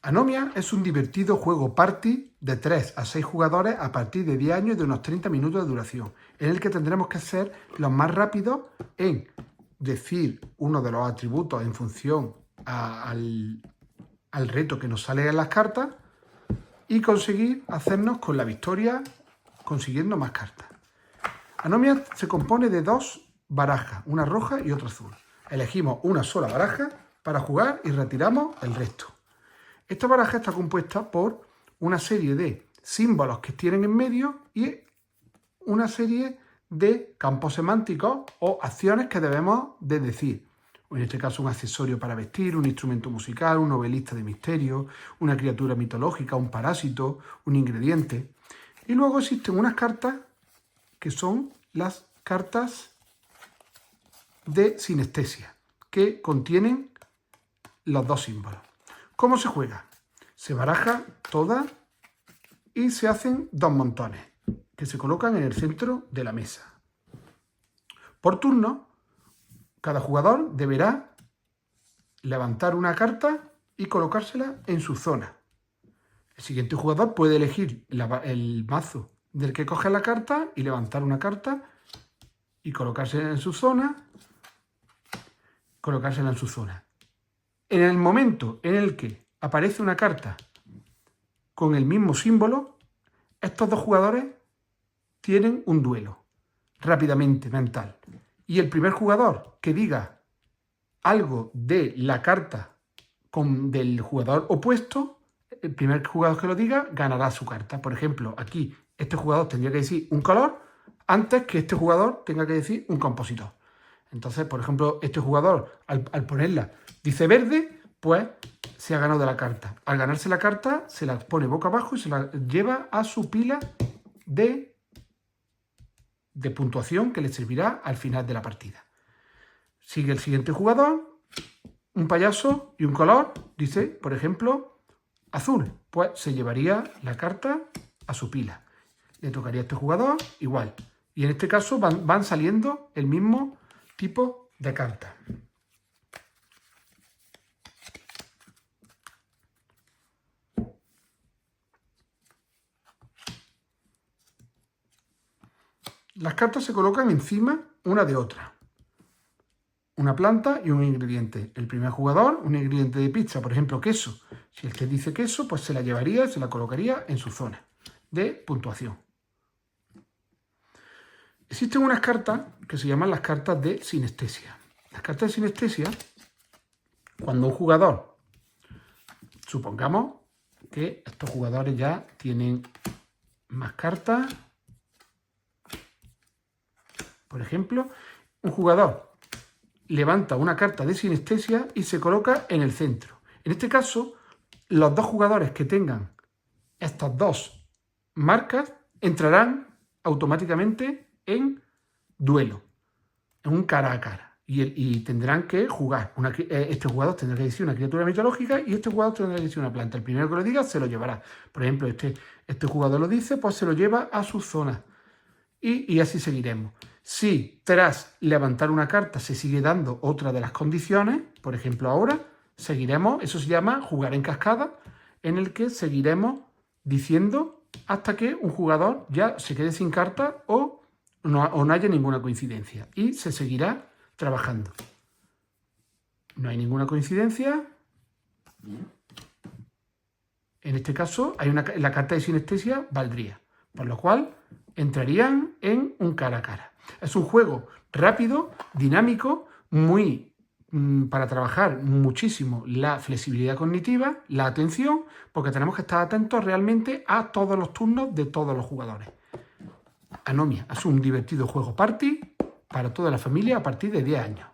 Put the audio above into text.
Anomia es un divertido juego party de 3 a 6 jugadores a partir de 10 años y de unos 30 minutos de duración, en el que tendremos que ser los más rápidos en decir uno de los atributos en función al reto que nos sale en las cartas y conseguir hacernos con la victoria consiguiendo más cartas. Anomia se compone de 2 barajas, una roja y otra azul. Elegimos una sola baraja para jugar y retiramos el resto. Esta baraja está compuesta por una serie de símbolos que tienen en medio y una serie de campos semánticos o acciones que debemos de decir. En este caso un accesorio para vestir, un instrumento musical, un novelista de misterio, una criatura mitológica, un parásito, un ingrediente. Y luego existen unas cartas que son las cartas de sinestesia, que contienen los 2 símbolos. ¿Cómo se juega? Se baraja toda y se hacen 2 montones que se colocan en el centro de la mesa. Por turno, cada jugador deberá levantar una carta y colocársela en su zona. El siguiente jugador puede elegir el mazo del que coge la carta y levantar una carta y colocársela en su zona. En el momento en el que aparece una carta con el mismo símbolo, estos 2 jugadores tienen un duelo rápidamente mental. Y el primer jugador que diga algo de la carta del jugador opuesto, el primer jugador que lo diga ganará su carta. Por ejemplo, aquí este jugador tendría que decir un color antes que este jugador tenga que decir un compositor. Entonces, por ejemplo, este jugador al ponerla dice verde, pues se ha ganado la carta. Al ganarse la carta, se la pone boca abajo y se la lleva a su pila de puntuación que le servirá al final de la partida. Sigue el siguiente jugador, un payaso y un color, dice, por ejemplo, azul. Pues se llevaría la carta a su pila. Le tocaría a este jugador igual. Y en este caso van saliendo el mismo tipo de cartas. Las cartas se colocan encima una de otra. Una planta y un ingrediente. El primer jugador, un ingrediente de pizza, por ejemplo, queso. Si el que dice queso, pues se la llevaría, se la colocaría en su zona de puntuación. Existen unas cartas que se llaman las cartas de sinestesia. Las cartas de sinestesia, cuando un jugador, supongamos que estos jugadores ya tienen más cartas. Por ejemplo, un jugador levanta una carta de sinestesia y se coloca en el centro. En este caso, los 2 jugadores que tengan estas 2 marcas entrarán automáticamente en duelo, en un cara a cara. Y tendrán que jugar. Este jugador tendrá que decir una criatura mitológica y este jugador tendrá que decir una planta. El primero que lo diga se lo llevará. Por ejemplo, este jugador lo dice, pues se lo lleva a su zona. Y así seguiremos. Si tras levantar una carta se sigue dando otra de las condiciones, por ejemplo ahora, seguiremos, eso se llama jugar en cascada, en el que seguiremos diciendo hasta que un jugador ya se quede sin carta o no haya ninguna coincidencia. Y se seguirá trabajando. No hay ninguna coincidencia. En este caso, la carta de sinestesia valdría, por lo cual entrarían en un cara a cara. Es un juego rápido, dinámico, muy para trabajar muchísimo la flexibilidad cognitiva, la atención, porque tenemos que estar atentos realmente a todos los turnos de todos los jugadores. Anomia es un divertido juego party para toda la familia a partir de 10 años.